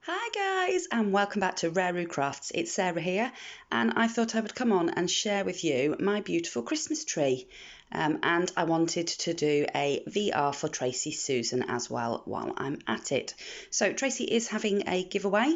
Hi guys, and welcome back to Rare Crafts. It's Sarah here, and I thought I would come on and share with you my beautiful Christmas tree. And I wanted to do a VR for Tracey Susan as well while I'm at it. So Tracey is having a giveaway.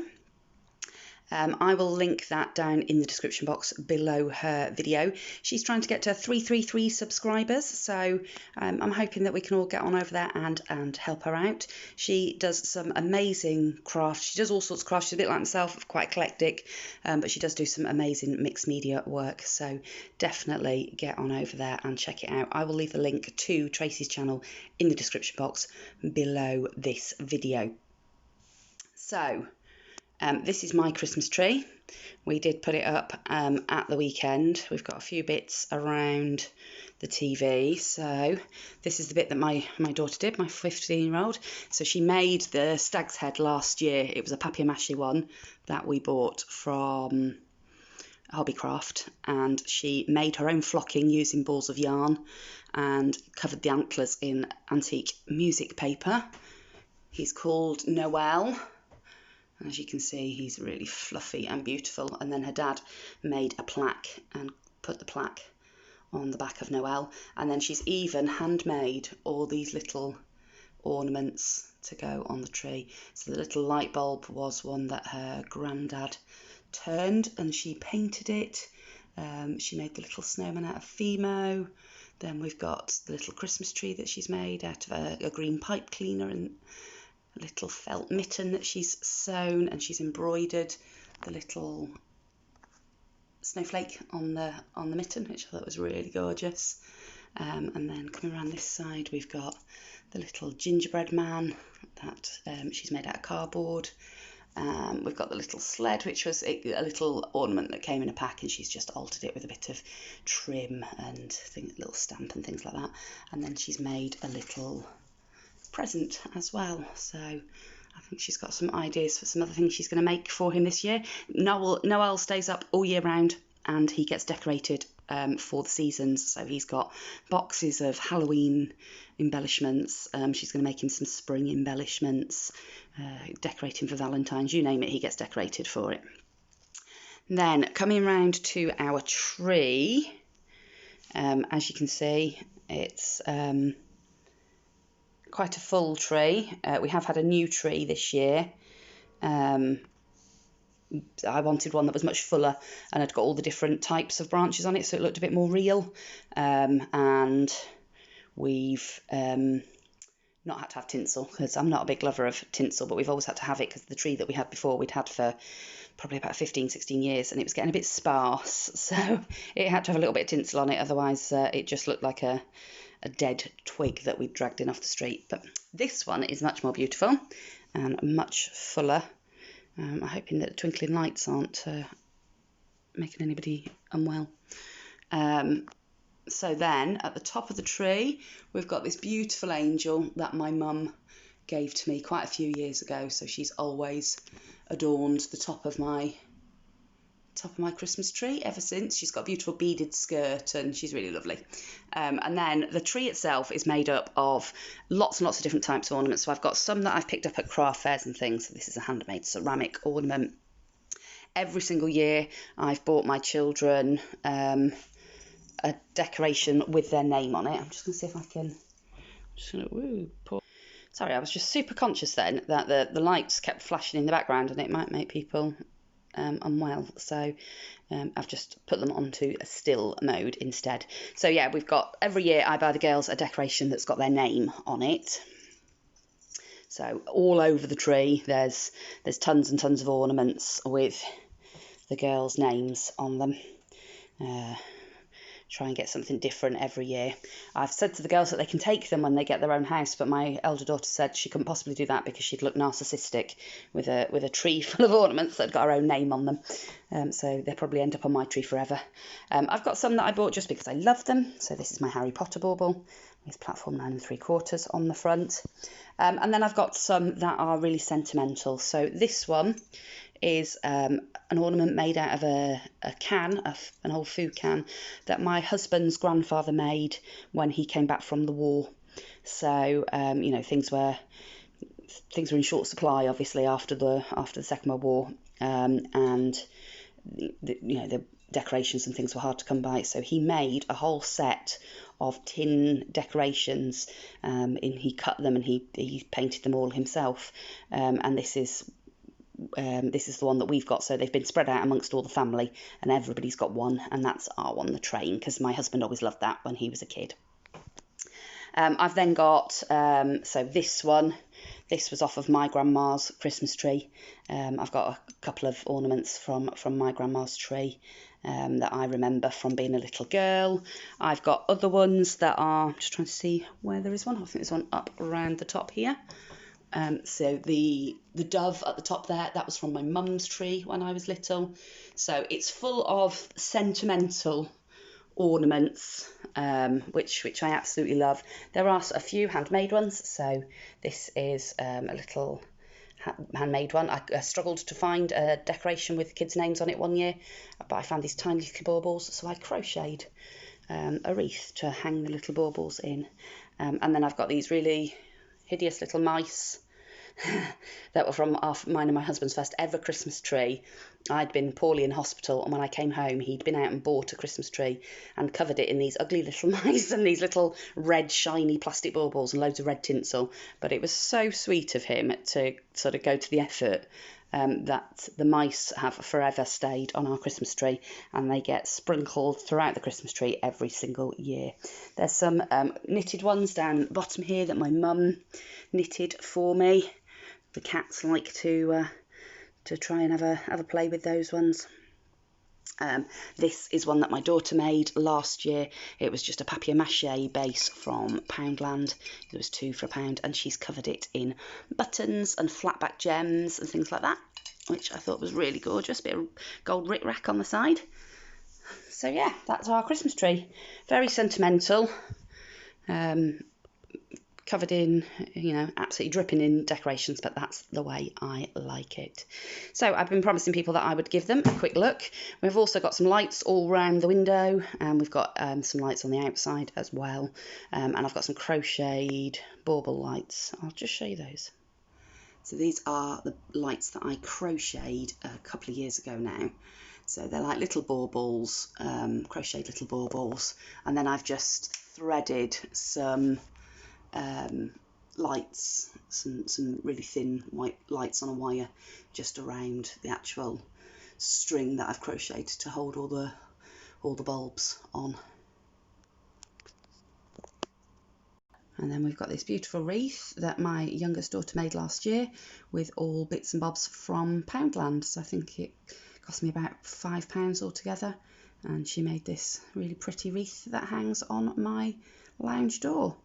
I will link that down in the description box below her video. She's trying to get to 333 subscribers, so I'm hoping that we can all get on over there and help her out. She does some amazing crafts. She does all sorts of crafts. She's a bit like myself, quite eclectic, but she does do some amazing mixed media work, so definitely get on over there and check it out. I will leave the link to Tracey's channel in the description box below this video. So, this is my Christmas tree. We did put it up at the weekend. We've got a few bits around the TV. So this is the bit that my daughter did, my 15-year-old. So she made the stag's head last year. It was a papier-mâché one that we bought from Hobbycraft, and she made her own flocking using balls of yarn and covered the antlers in antique music paper. He's called Noel. As you can see, he's really fluffy and beautiful. And then her dad made a plaque and put the plaque on the back of Noel. And then she's even handmade all these little ornaments to go on the tree. So the little light bulb was one that her granddad turned and she painted it. She made the little snowman out of Fimo. Then we've got the little Christmas tree that she's made out of a green pipe cleaner and a little felt mitten that she's sewn, and she's embroidered the little snowflake on the mitten, which I thought was really gorgeous. And then coming around this side, we've got the little gingerbread man that she's made out of cardboard. We've got the little sled, which was a little ornament that came in a pack, and she's just altered it with a bit of trim and a little stamp and things like that. And then she's made a little present as well, so I think she's got some ideas for some other things she's going to make for him this year. Noel stays up all year round and he gets decorated for the seasons, so he's got boxes of Halloween embellishments. She's going to make him some spring embellishments, decorate him for Valentine's, you name it, he gets decorated for it. Then coming round to our tree, as you can see, it's quite a full tree. We have had a new tree this year. I wanted one that was much fuller and had got all the different types of branches on it, so it looked a bit more real. And we've not had to have tinsel, because I'm not a big lover of tinsel, but we've always had to have it because the tree that we had before we'd had for probably about 15-16 years, and it was getting a bit sparse, so it had to have a little bit of tinsel on it, otherwise it just looked like a dead twig that we'd dragged in off the street. But this one is much more beautiful and much fuller. I'm hoping that the twinkling lights aren't making anybody unwell. So then at the top of the tree we've got this beautiful angel that my mum gave to me quite a few years ago, so she's always adorned the top of my Christmas tree ever since. She's got a beautiful beaded skirt and she's really lovely. And then the tree itself is made up of lots and lots of different types of ornaments. So I've got some that I've picked up at craft fairs and things. So this is a handmade ceramic ornament. Every single year I've bought my children a decoration with their name on it. I'm just going to see if I can... Sorry, I was just super conscious then that the lights kept flashing in the background and it might make people unwell, so I've just put them onto a still mode instead. So yeah, we've got, every year I buy the girls a decoration that's got their name on it. So all over the tree there's tons and tons of ornaments with the girls' names on them. Try and get something different every year. I've said to the girls that they can take them when they get their own house, but my elder daughter said she couldn't possibly do that because she'd look narcissistic with a tree full of ornaments that had got her own name on them. So they'll probably end up on my tree forever. I've got some that I bought just because I love them. So this is my Harry Potter bauble with platform 9 3/4 on the front. And then I've got some that are really sentimental. So this one is an ornament made out of a can, an old food can, that my husband's grandfather made when he came back from the war. So, you know, things were things were in short supply, obviously, after the Second World War, and the decorations and things were hard to come by. So he made a whole set of tin decorations. He cut them and he painted them all himself. And this is the one that we've got. So they've been spread out amongst all the family, and everybody's got one, and that's our one, the train, because my husband always loved that when he was a kid. I've then got, so this one, this was off of my grandma's Christmas tree. I've got a couple of ornaments from my grandma's tree that I remember from being a little girl. I've got other ones that are, just trying to see where there is one. I think there's one up around the top here. So the dove at the top there, that was from my mum's tree when I was little. So it's full of sentimental ornaments, which I absolutely love. There are a few handmade ones, so this is a little handmade one. I struggled to find a decoration with kids' names on it one year, but I found these tiny little baubles, so I crocheted a wreath to hang the little baubles in. And then I've got these really hideous little mice that were from mine and my husband's first ever Christmas tree. I'd been poorly in hospital, and when I came home, he'd been out and bought a Christmas tree and covered it in these ugly little mice and these little red shiny plastic baubles and loads of red tinsel. But it was so sweet of him to sort of go to the effort. That the mice have forever stayed on our Christmas tree, and they get sprinkled throughout the Christmas tree every single year. There's some knitted ones down the bottom here that my mum knitted for me. The cats like to try and have a play with those ones. This is one that my daughter made last year. It was just a papier-mâché base from Poundland. There was 2 for £1, and she's covered it in buttons and flatback gems and things like that, which I thought was really gorgeous. Bit of gold rick-rack on the side. So yeah, that's our Christmas tree. Very sentimental. Covered in, absolutely dripping in decorations, but that's the way I like it. So I've been promising people that I would give them a quick look. We've also got some lights all round the window, and we've got some lights on the outside as well. And I've got some crocheted bauble lights. I'll just show you those. So these are the lights that I crocheted a couple of years ago now. So they're like little baubles, crocheted little baubles, and then I've just threaded some lights, some really thin white lights on a wire just around the actual string that I've crocheted to hold all the bulbs on. And then we've got this beautiful wreath that my youngest daughter made last year with all bits and bobs from Poundland. So I think it cost me about £5 altogether, and she made this really pretty wreath that hangs on my lounge door.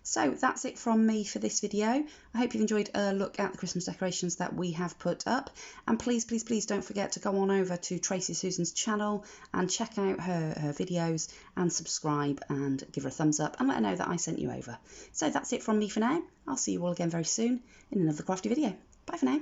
So that's it from me for this video. I hope you've enjoyed a look at the Christmas decorations that we have put up. And please, please, please don't forget to go on over to Tracey Susan's channel and check out her videos and subscribe and give her a thumbs up and let her know that I sent you over. So that's it from me for now. I'll see you all again very soon in another crafty video. Bye for now.